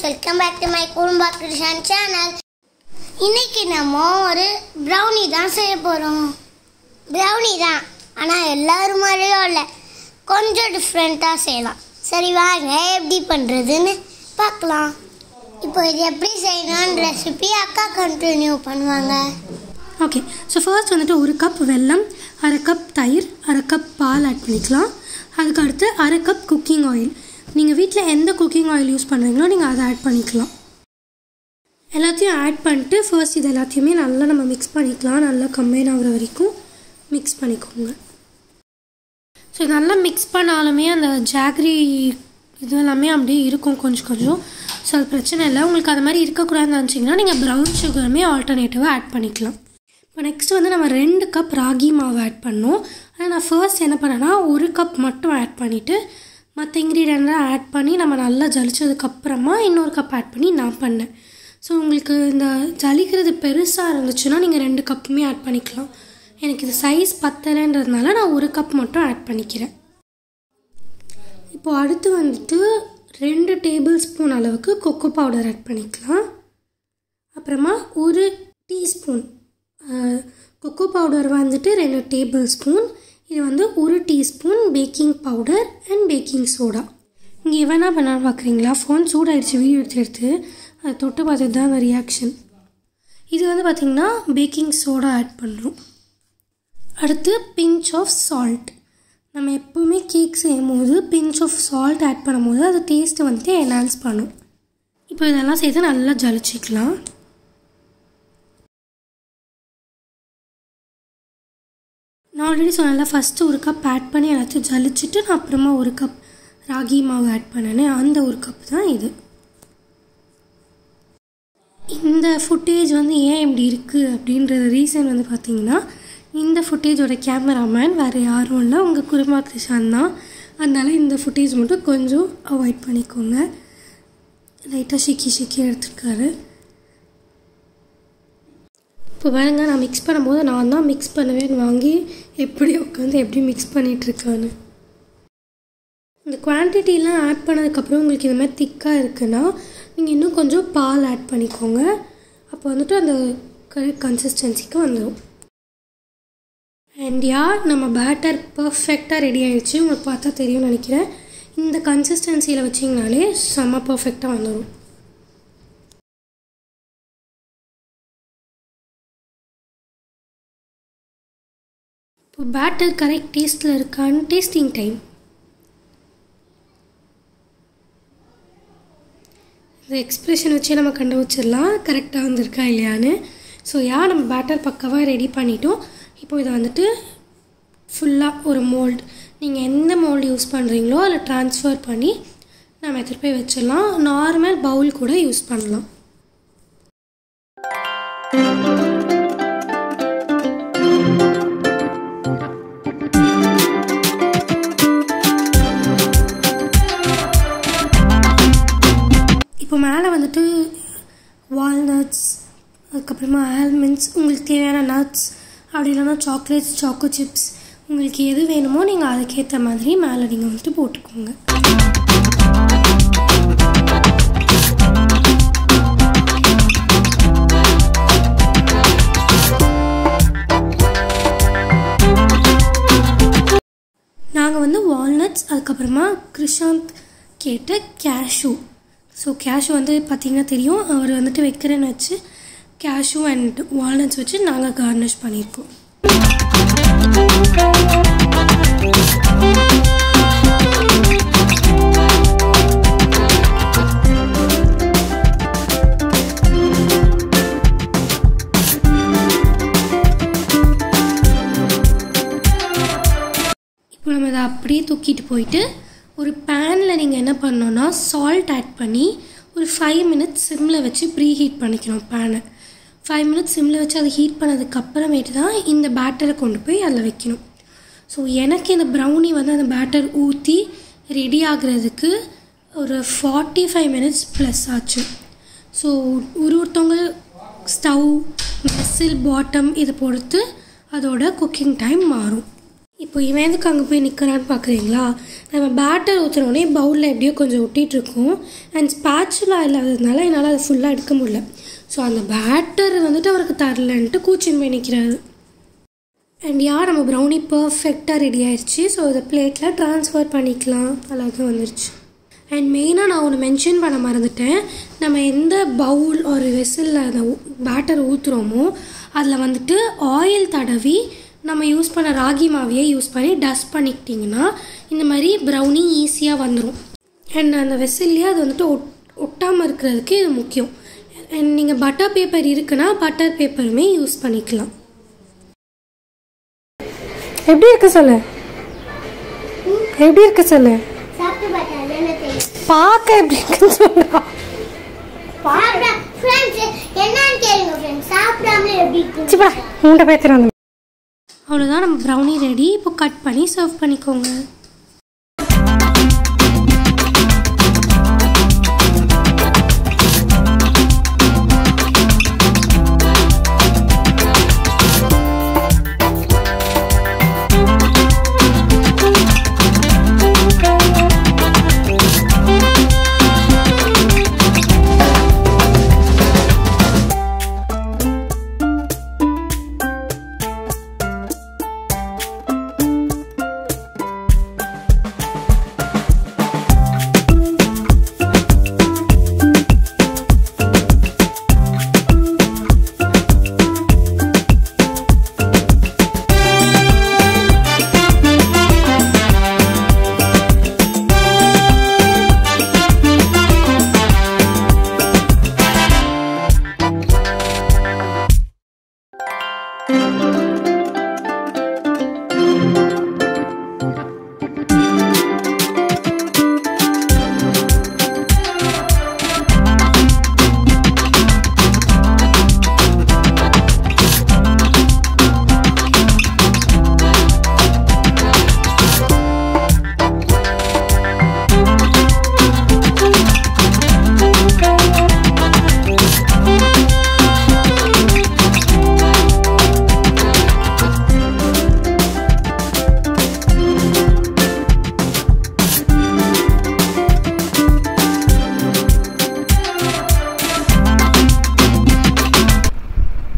welcome back to my Kurumba Krishan channel. இன்னைக்கு நம்ம ஒரு brownie தான் செய்ய போறோம். brownie தான். ஆனா எல்லாரும் மாதிரியும் இல்ல. கொஞ்சம் டிஃபரண்டா செய்யலாம். சரி வாங்க எப்படி பண்றதுன்னு பார்க்கலாம். இப்போ இது எப்படி செய்யணும்ன்ற ரெசிபி அக்கா கண்டினியூ பண்ணுவாங்க. ஓகே, ஸோ ஃபர்ஸ்ட் வந்துட்டு 1 கப் வெல்லம், 1/2 கப் தயிர், 1/2 கப் பால் ஆட் பண்ணிக்கலாம். அதுக்கு அடுத்து 1/2 கப் குக்கிங் ஆயில். நீங்கள் வீட்டில் எந்த குக்கிங் ஆயில் யூஸ் பண்ணுறீங்களோ நீங்கள் அதை ஆட் பண்ணிக்கலாம். எல்லாத்தையும் ஆட் பண்ணிட்டு ஃபர்ஸ்ட் இது எல்லாத்தையுமே நல்லா நம்ம மிக்ஸ் பண்ணிக்கலாம். நல்லா கம்பைன் ஆகிற வரைக்கும் மிக்ஸ் பண்ணிக்கோங்க. ஸோ நல்லா மிக்ஸ் பண்ணாலுமே அந்த ஜாகரி இது எல்லாமே அப்படியே இருக்கும் கொஞ்சம். ஸோ அது பிரச்சனை இல்லை. உங்களுக்கு அது மாதிரி இருக்கக்கூடாதுன்னு நினச்சிங்கன்னா நீங்கள் ப்ரௌன் சுகருமே ஆல்டர்னேட்டிவாக ஆட் பண்ணிக்கலாம். இப்போ நெக்ஸ்ட் வந்து நம்ம 2 கப் ராகி மாவு ஆட் பண்ணோம். ஆனால் நான் ஃபர்ஸ்ட் என்ன பண்ணேன்னா 1 கப் மட்டும் ஆட் பண்ணிவிட்டு மற்ற இன்க்ரீடியண்ட்லாம் ஆட் பண்ணி நம்ம நல்லா ஜலிச்சதுக்கப்புறமா இன்னொரு கப் ஆட் பண்ணி நான் பண்ணேன். ஸோ உங்களுக்கு இந்த ஜலிக்கிறது பெருசாக இருந்துச்சுன்னா நீங்கள் 2 கப்புமே ஆட் பண்ணிக்கலாம். எனக்கு இது சைஸ் பத்தலைன்றதுனால நான் 1 கப் மட்டும் ஆட் பண்ணிக்கிறேன். இப்போது அடுத்து வந்துட்டு 2 டேபிள் ஸ்பூன் அளவுக்கு கொக்கோ பவுடர் ஆட் பண்ணிக்கலாம். அப்புறமா 1 டீஸ்பூன் கொக்கோ பவுடர் வந்துட்டு 2 டேபிள் ஸ்பூன். இது வந்து 1 teaspoon baking powder and baking soda. இங்கே எவனா பண்ணான்னு பார்க்குறீங்களா? ஃபோன் சூடாகிடுச்சு வீடியோ எடுத்து அதை தொட்டு பார்த்துட்டு தான் அந்த ரியாக்ஷன். இது வந்து பார்த்திங்கன்னா பேக்கிங் சோடா ஆட் பண்ணுறோம். அடுத்து பிஞ்ச் ஆஃப் சால்ட். நம்ம எப்போவுமே கேக் செய்யும் போது பிஞ்ச் ஆஃப் சால்ட் ஆட் பண்ணும்போது அது டேஸ்ட்டு வந்துட்டு என்ஹான்ஸ் பண்ணும். இப்போ இதெல்லாம் சேர்த்து நல்லா ஜலிச்சிக்கலாம். நான் ஆல்ரெடி சொன்னேன்ல ஃபஸ்ட்டு 1 கப் ஆட் பண்ணி எல்லாத்தையும் ஜலிச்சுட்டு நான் அப்புறமா 1 கப் ராகி மாவு ஆட் பண்ணேன்னு அந்த 1 கப் தான் இது. இந்த ஃபுட்டேஜ் வந்து ஏன் இப்படி இருக்குது அப்படின்றது ரீசன் வந்து பார்த்திங்கன்னா இந்த ஃபுட்டேஜோட கேமராமேன் வேறு யாரும் இல்லை, உங்கள் குருமா கிருஷான் தான். அதனால் இந்த ஃபுட்டேஜ் மட்டும் கொஞ்சம் அவாய்ட் பண்ணிக்கோங்க. லைட்டாக ஷிக்கி எடுத்துருக்காரு. இப்போ பாருங்க, நான் மிக்ஸ் பண்ணும்போது நான் தான் மிக்ஸ் பண்ணுவேன்னு வாங்கி எப்படி உட்காந்து எப்படி மிக்ஸ் பண்ணிகிட்ருக்கான்னு. இந்த குவான்டிட்டிலாம் ஆட் பண்ணதுக்கப்புறம் உங்களுக்கு இது மாதிரி திக்காக இருக்குன்னா நீங்கள் இன்னும் கொஞ்சம் பால் ஆட் பண்ணிக்கோங்க. அப்போ வந்துட்டு அந்த கரெக்ட் கன்சிஸ்டன்சிக்கு வந்துடும். அண்ட் நம்ம பேட்டர் பர்ஃபெக்டாக ரெடி ஆகிடுச்சு. உங்களுக்கு பார்த்தா தெரியும்னு நினைக்கிறேன். இந்த கன்சிஸ்டன்சியில் வச்சிங்கனாலே செம்ம பர்ஃபெக்டாக வந்துடும். இப்போ பேட்டர் கரெக்ட் டேஸ்ட்டில் இருக்கான்னு டேஸ்டிங் டைம். இந்த எக்ஸ்ப்ரெஷன் வச்சே நம்ம கண்டுபிடிச்சிடலாம் கரெக்டாக வந்திருக்கா இல்லையான்னு. ஸோ நம்ம பேட்டர் பக்காவாக ரெடி பண்ணிட்டோம். இப்போ இதை வந்துட்டு ஃபுல்லாக ஒரு மோல்டு, நீங்கள் எந்த மோல்டு யூஸ் பண்ணுறீங்களோ அதில் ட்ரான்ஸ்ஃபர் பண்ணி நம்ம எடுத்துகிட்டு போய் வச்சிடலாம். நார்மல் பவுல் கூட யூஸ் பண்ணலாம். இப்போ மேலே வந்துட்டு வால்நட்ஸ், அதுக்கப்புறமா ஆல்மண்ட்ஸ், உங்களுக்கு தேவையான நட்ஸ், அப்படி இல்லைன்னா சாக்லேட்ஸ், சாக்கோ சிப்ஸ், உங்களுக்கு எது வேணுமோ நீங்கள் அதுக்கேற்ற மாதிரி மேலே நீங்கள் வந்துட்டு போட்டுக்கோங்க. நாங்கள் வந்து வால்நட்ஸ், அதுக்கப்புறமா கிருஷாந்த் கேட்ட கேஷ்யூ. ஸோ கேஷ்யூ வந்து பார்த்திங்கன்னா தெரியும், அவர் வந்துட்டு வைக்கிறேன்னு வச்சு கேஷ்யூ அண்ட் வால்நட்ஸ் வச்சு நாங்கள் கார்னிஷ் பண்ணியிருக்கோம். இப்போ நம்ம இதை அப்படியே தூக்கிட்டு போயிட்டு ஒரு பேனில் நீங்கள் என்ன பண்ணணுன்னா சால்ட் ஆட் பண்ணி ஒரு 5 மினிட்ஸ் சிம்மில் வச்சு ப்ரீ ஹீட் பண்ணிக்கணும். பேனை 5 மினிட்ஸ் சிம்மில் வச்சு அதை ஹீட் பண்ணதுக்கப்புறமேட்டு தான் இந்த பேட்டரை கொண்டு போய் அதில் வைக்கணும். ஸோ எனக்கு இந்த ப்ரௌனி வந்து அந்த பேட்டர் ஊற்றி ரெடி ஆகிறதுக்கு ஒரு 45 மினிட்ஸ் ப்ளஸ் ஆச்சு. ஸோ ஒருத்தவங்க ஸ்டவ், வெசில், பாட்டம் இதை பொறுத்து அதோட குக்கிங் டைம் மாறும். இப்போ இவன் எதுக்கு அங்கே போய் நிற்கிறான்னு பார்க்குறீங்களா? நம்ம பேட்டர் ஊற்றுனோடனே பவுலில் எப்படியோ கொஞ்சம் ஒட்டிகிட்ருக்கும். அண்ட் ஸ்பேச்சுலா இல்லாததுனால என்னால் அதை ஃபுல்லாக எடுக்க முடியல. ஸோ அந்த பேட்டர் வந்துட்டு அவருக்கு தரலன்ட்டு கூச்சின்னு போய் நிற்கிறாரு. அண்ட் நம்ம ப்ரௌனி பர்ஃபெக்டாக ரெடி ஆயிடுச்சு. ஸோ இதை பிளேட்டில் ட்ரான்ஸ்ஃபர் பண்ணிக்கலாம். அழகாக வந்துருச்சு. அண்ட் மெயினாக நான் ஒன்று மென்ஷன் பண்ண மறந்துட்டேன். நம்ம எந்த பவுல் ஒரு வெசலில் அந்த பேட்டர் ஊற்றுறோமோ அதில் வந்துட்டு ஆயில் தடவி நம்ம யூஸ் பண்ண ராகி மாவையே யூஸ் பண்ணி டஸ்ட் பண்ணிக்கிட்டிங்கன்னா இந்த மாதிரி ப்ரௌனி ஈஸியாக வந்துடும். அண்ட் அந்த வெசல்லையே அது வந்துட்டு ஒட்டாமல் இருக்கிறதுக்கு இது முக்கியம். அண்ட் நீங்கள் பட்டர் பேப்பர் இருக்குன்னா பட்டர் பேப்பருமே யூஸ் பண்ணிக்கலாம். எப்படி இருக்கு சொல்லு? எப்படி இருக்கு சொல்லு? பார்க்க எப்படி இருக்குன்னு சொல்லுங்க. அவ்வளோதான், நம்ம ப்ரௌனி ரெடி. இப்போ கட் பண்ணி சர்வ் பண்ணிக்கோங்க.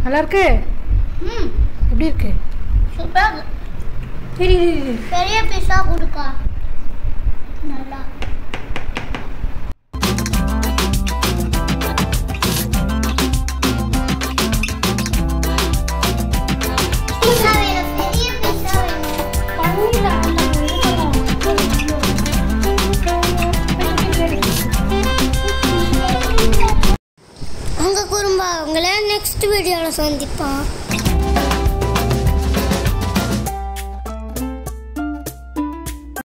நல்லா இருக்கு. எப்படி இருக்கு? சூப்பர். பெரிய பீஸா கொடுக்கா. நல்லா. உங்க குடும்பம் உங்களை நெக்ஸ்ட் வீடியோவில் சந்திப்போம்.